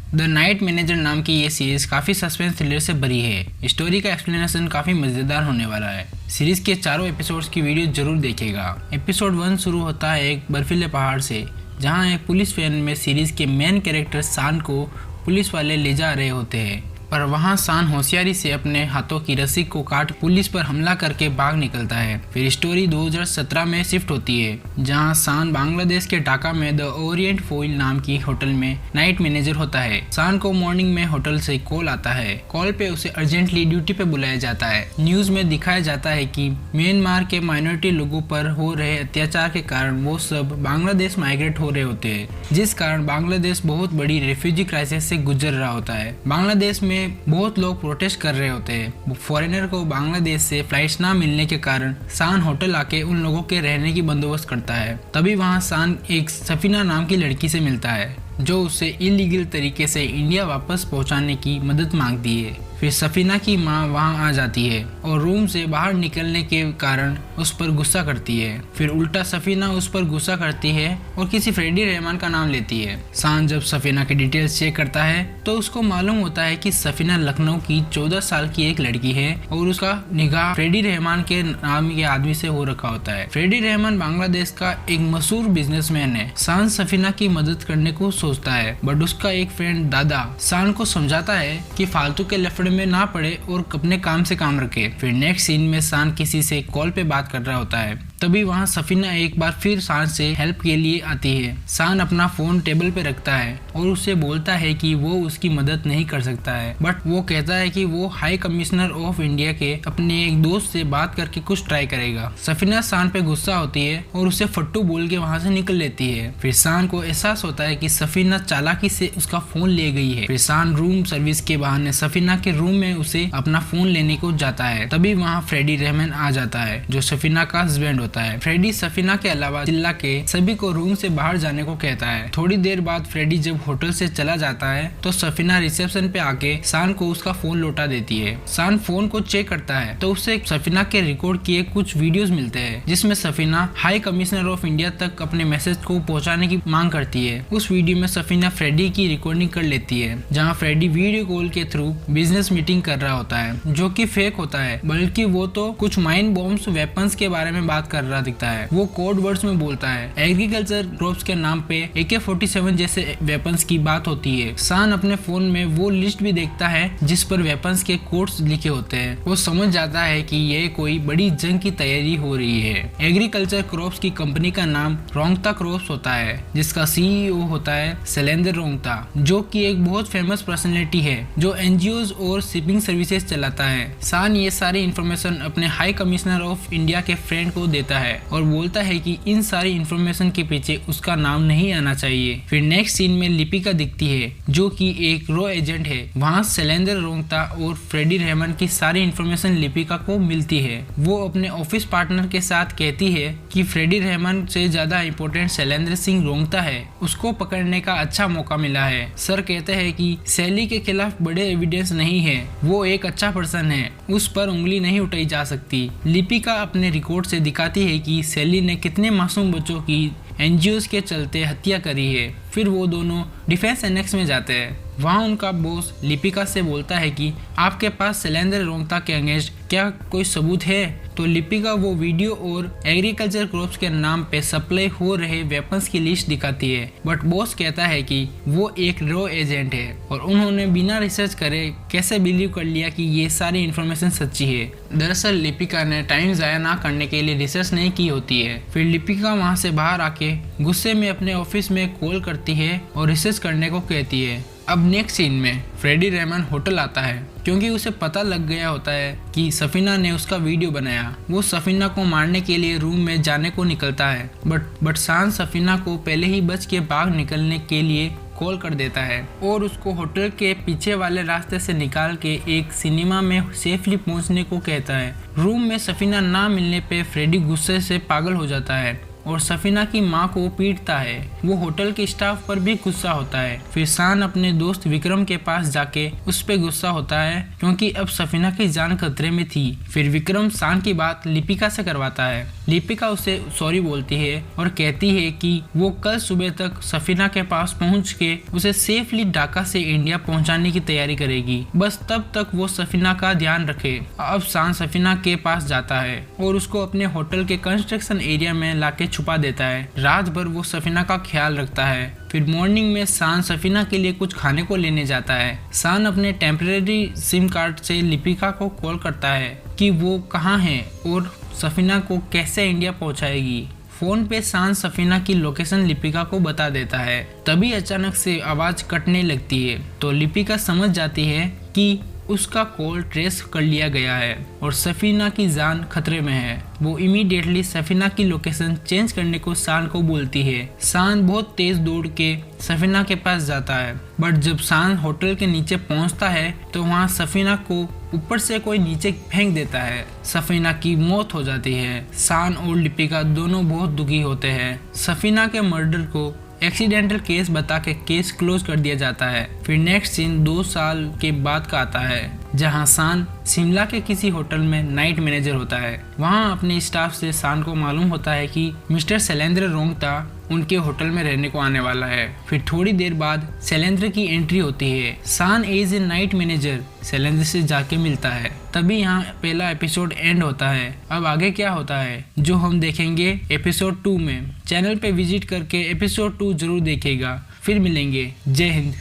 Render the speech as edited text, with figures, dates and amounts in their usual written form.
The night manager नाम की ये सीरीज काफ़ी सस्पेंस थ्रिलर से भरी है। स्टोरी का एक्सप्लेनेशन काफ़ी मज़ेदार होने वाला है। सीरीज के चारों एपिसोड्स की वीडियो जरूर देखेगा। एपिसोड 1 शुरू होता है एक बर्फीले पहाड़ से, जहां एक पुलिस वैन में सीरीज के मेन कैरेक्टर सान को पुलिस वाले ले जा रहे होते हैं, पर वहां सान होशियारी से अपने हाथों की रस्सी को काट पुलिस पर हमला करके भाग निकलता है। फिर स्टोरी 2017 में शिफ्ट होती है, जहां सान बांग्लादेश के ढाका में द ओरिएंट फॉइल नाम की होटल में नाइट मैनेजर होता है। सान को मॉर्निंग में होटल से कॉल आता है। कॉल पे उसे अर्जेंटली ड्यूटी पे बुलाया जाता है। न्यूज में दिखाया जाता है कि म्यांमार के माइनॉरिटी लोगों पर हो रहे अत्याचार के कारण वो सब बांग्लादेश माइग्रेट हो रहे होते हैं, जिस कारण बांग्लादेश बहुत बड़ी रेफ्यूजी क्राइसिस से गुजर रहा होता है। बांग्लादेश में बहुत लोग प्रोटेस्ट कर रहे होते हैं। फॉरेनर को बांग्लादेश से फ्लाइट्स ना मिलने के कारण सान होटल आके उन लोगों के रहने की बंदोबस्त करता है। तभी वहां सान एक सफीना नाम की लड़की से मिलता है, जो उसे इलीगल तरीके से इंडिया वापस पहुंचाने की मदद मांगती है। फिर सफीना की माँ वहां आ जाती है और रूम से बाहर निकलने के कारण उस पर गुस्सा करती है। फिर उल्टा सफीना उस पर गुस्सा करती है और किसी फ्रेडी रहमान का नाम लेती है। सान जब सफीना की डिटेल्स चेक करता है तो उसको मालूम होता है कि सफीना लखनऊ की 14 साल की एक लड़की है और उसका निगाह फ्रेडी रहमान के नाम के आदमी से हो रखा होता है। फ्रेडी रहमान बांग्लादेश का एक मशहूर बिजनेसमैन है। सान सफीना की मदद करने को सोचता है, बट उसका एक फ्रेंड दादा सान को समझाता है कि फालतू के लफड़े में ना पड़े और अपने काम से काम रखे। फिर नेक्स्ट सीन में सान किसी से कॉल पे बात कर रहा होता है। तभी वहां सफीना एक बार फिर सान से हेल्प के लिए आती है। सान अपना फोन टेबल पे रखता है और उससे बोलता है कि वो उसकी मदद नहीं कर सकता है, बट वो कहता है कि वो हाई कमिश्नर ऑफ इंडिया के अपने एक दोस्त से बात करके कुछ ट्राई करेगा। सफीना सान पे गुस्सा होती है और उसे फट्टू बोल के वहां से निकल लेती है। फिर सान को एहसास होता है कि सफीना चालाकी से उसका फोन ले गई है। फिर सान रूम सर्विस के बहाने सफीना के रूम में उसे अपना फोन लेने को जाता है। तभी वहाँ फ्रेडी रहमान आ जाता है, जो सफीना का हस्बैंड होता है। फ्रेडी सफीना के अलावा चिल्ला के सभी को रूम से बाहर जाने को कहता है। थोड़ी देर बाद फ्रेडी जब होटल से चला जाता है तो सफीना रिसेप्शन पे आके सान को उसका फोन लौटा देती है। सान फोन को चेक करता है तो उसे सफीना के रिकॉर्ड किए कुछ वीडियोस मिलते हैं, जिसमें Safina high commissioner of India तक अपने मैसेज को पहुंचाने की मांग करती है। उस वीडियो में सफीना फ्रेडी की रिकॉर्डिंग कर लेती है, जहाँ फ्रेडी वीडियो कॉल के थ्रू बिजनेस मीटिंग कर रहा होता है, जो कि फेक होता है, बल्कि वो तो कुछ माइन बॉम्ब्स वेपन्स के बारे में बात कर रहा दिखता है। वो कोड वर्ड्स में बोलता है। एग्रीकल्चर क्रॉप्स के नाम पे AK-47 जैसे वेपन्स की बात होती है। सान अपने फोन में वो लिस्ट भी देखता है जिस पर वेपन्स के कोड्स लिखे होते हैं। वो समझ जाता है कि ये कोई बड़ी जंग की तैयारी हो रही है। एग्रीकल्चर क्रॉप्स की कंपनी का नाम रोंगता क्रॉप्स होता है, जिसका CEO होता है शैलेंद्र रोंगता, जो कि एक बहुत फेमस पर्सनैलिटी है जो NGOs और शिपिंग सर्विसेज चलाता है। सान ये सारी इन्फॉर्मेशन अपने हाई कमिश्नर ऑफ इंडिया के फ्रेंड को देता है और बोलता है कि इन सारी इन्फॉर्मेशन के पीछे उसका नाम नहीं आना चाहिए। फिर नेक्स्ट सीन में लिपिका दिखती है, जो कि एक रॉ एजेंट है। वहाँ शैलेंद्र रोंगता और फ्रेडी रहमान की सारी इन्फॉर्मेशन लिपिका को मिलती है। वो अपने ऑफिस पार्टनर के साथ कहती है कि फ्रेडी रहमान से ज्यादा इम्पोर्टेंट शैलेंद्र सिंह रोंगता है, उसको पकड़ने का अच्छा मौका मिला है। सर कहते हैं कि सैली के खिलाफ बड़े एविडेंस नहीं है, वो एक अच्छा पर्सन है, उस पर उंगली नहीं उठाई जा सकती। लिपिका अपने रिकॉर्ड से दिखाती है कि सैली ने कितने मासूम बच्चों की NGOs के चलते हत्या करी है। फिर वो दोनों डिफेंस एनेक्स में जाते हैं। वहाँ उनका बॉस लिपिका से बोलता है कि आपके पास शैलेंद्र रोंगता के अगेंस्ट क्या कोई सबूत है? तो लिपिका वो वीडियो और एग्रीकल्चर क्रॉप्स के नाम पे सप्लाई हो रहे वेपन्स की लिस्ट दिखाती है, बट बॉस कहता है कि वो एक रॉ एजेंट है और उन्होंने बिना रिसर्च करे कैसे बिलीव कर लिया कि ये सारी इन्फॉर्मेशन सच्ची है। दरअसल लिपिका ने टाइम जाया ना करने के लिए रिसर्च नहीं की होती है। फिर लिपिका वहाँ से बाहर आके गुस्से में अपने ऑफिस में कॉल करती है और रिसर्च करने को कहती है। अब नेक्स्ट सीन में फ्रेडी रहमान होटल आता है, क्योंकि उसे पता लग गया होता है कि सफीना ने उसका वीडियो बनाया। वो सफीना को मारने के लिए रूम में जाने को निकलता है, बट सान सफीना को पहले ही बच के भाग निकलने के लिए कॉल कर देता है और उसको होटल के पीछे वाले रास्ते से निकाल के एक सिनेमा में सेफली पहुंचने को कहता है। रूम में सफीना ना मिलने पे फ्रेडी गुस्से से पागल हो जाता है और सफीना की माँ को पीटता है। वो होटल के स्टाफ पर भी गुस्सा होता है। फिर सान अपने दोस्त विक्रम के पास जाके उस पे गुस्सा होता है, क्योंकि अब सफीना की जान खतरे में थी। फिर विक्रम सान की बात लिपिका से करवाता है। लिपिका उसे सॉरी बोलती है और कहती है कि वो कल सुबह तक सफीना के पास पहुंच के उसे सेफली ढाका से इंडिया पहुंचाने की तैयारी करेगी, बस तब तक वो सफीना का ध्यान रखे। अब शान सफीना के पास जाता है और उसको अपने होटल के कंस्ट्रक्शन एरिया में लाके छुपा देता है। रात भर वो सफीना का ख्याल रखता है। फिर मॉर्निंग में शान सफीना के लिए कुछ खाने को लेने जाता है। शान अपने टेम्परेरी सिम कार्ड से लिपिका को कॉल करता है कि वो कहाँ है और सफीना को कैसे इंडिया पहुंचाएगी। फोन पे शान सफीना की लोकेशन लिपिका को बता देता है। तभी अचानक से आवाज कटने लगती है तो लिपिका समझ जाती है कि उसका कॉल ट्रेस कर लिया गया है और सफीना की जान खतरे में है। वो इमीडिएटली सफीना की लोकेशन चेंज करने को शान को बोलती है। शान बहुत तेज दौड़ के सफीना के पास जाता है, बट जब शान होटल के नीचे पहुंचता है तो वहां सफीना को ऊपर से कोई नीचे फेंक देता है। सफीना की मौत हो जाती है। शान और लिपिका दोनों बहुत दुखी होते हैं। सफीना के मर्डर को एक्सीडेंटल केस बता के केस क्लोज कर दिया जाता है। फिर नेक्स्ट सीन 2 साल के बाद का आता है, जहां शान शिमला के किसी होटल में नाइट मैनेजर होता है। वहां अपने स्टाफ से शान को मालूम होता है कि मिस्टर शैलेंद्र रोंगटा उनके होटल में रहने को आने वाला है। फिर थोड़ी देर बाद शैलेंद्र की एंट्री होती है। Shaan as a night manager Shailendra से जाके मिलता है। तभी यहाँ पहला एपिसोड एंड होता है। अब आगे क्या होता है जो हम देखेंगे एपिसोड 2 में। चैनल पे विजिट करके एपिसोड 2 जरूर देखिएगा। फिर मिलेंगे। जय हिंद।